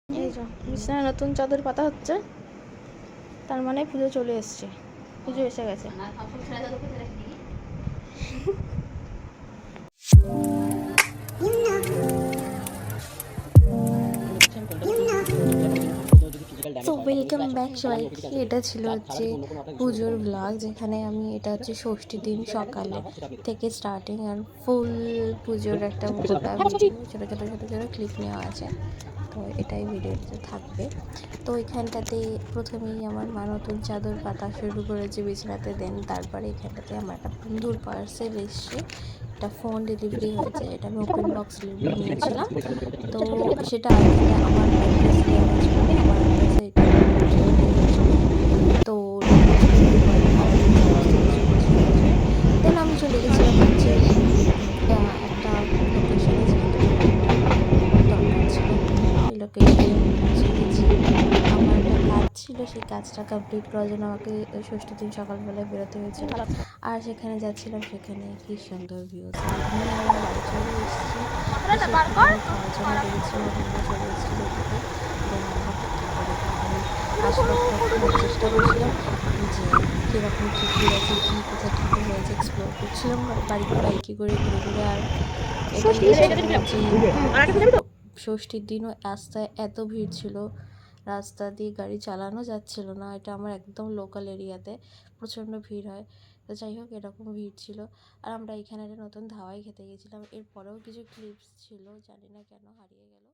এই যে বিছানায় নতুন চাদর পাতা হচ্ছে, তার মানে পুজো চলে এসছে, পুজো এসে গেছে। তো ওয়েলকাম ব্যাক সবাইকে। এটা ছিল হচ্ছে পুজোর ব্লগ, যেখানে আমি এটা হচ্ছে ষষ্ঠীর দিন সকালে থেকে স্টার্টিং আর ফুল পুজোর একটা গোটা ভিডিও ছোটো ছোটো ছোটো ছোটো ক্লিপ নেওয়া আছে। তো এটাই ভিডিওতে থাকবে। তো এখানটাতে প্রথমেই আমার মা নতুন চাদর পাতা শুরু করেছে বিছানাতে, দেন তারপরে এখানটাতে আমার একটা বন্ধুর পার্সেল এসছে, একটা ফোন ডেলিভারি হয়েছে, এটা আমি ওপেন বক্স নিয়েছিলাম। তো সেটা এখানে আমার অ্যাড্রেস দেওয়া হয়েছিল না, আমার অ্যাড্রেসে এটা পৌঁছে দিয়েছিল। তো ডেলিভারি বয় আমাকে সমস্ত কিছু বুঝিয়ে গেছে। দেন আমি চলে গেছিলাম হচ্ছে একটা লোকেশনে, যেখানটাতে আমার দরকার ছিল। সেই লোকেশনে আমি পৌঁছে গেছি। আমার একটা কাজ ছিল, সেই কাজটা কমপ্লিট করার জন্য আমাকে ষষ্ঠীর দিন সকালবেলায় বেরোতে হয়েছিল। আর সেখানে যাচ্ছিলাম, সেখানে কি সুন্দর ভিউজ। আর এমনি আমরা বাড়ি চলে এসেছি, এসে একটুখানি খাওয়ার জন্য বেরিয়েছিলাম, আমরা চলে এসেছিলো ওদিকে। দেন আমরা হঠাৎ করে একটুখানি আশপাশটা খোঁজার চেষ্টা করছিলাম যে কীরকম কী ভিড় আছে, কী কোথায় ঠাকুর হয়েছে, এক্সপ্লোর করছিলাম বাইকে করে ঘুরে ঘুরে। আর এটাই হচ্ছিল যে ষষ্ঠীর দিনও রাস্তায় এত ভিড় ছিল, রাস্তা দিয়ে গাড়ি চালানো যাচ্ছিল না। এটা আমার একদম লোকাল এরিয়াতে প্রচণ্ড ভিড় হয়। তো যাই হোক, এরকম ভিড় ছিল। আর আমরা এখানে একটা নতুন ধাবায় খেতে গেছিলাম, এরপরেও কিছু ক্লিপস ছিল, জানি না কেন হারিয়ে গেল।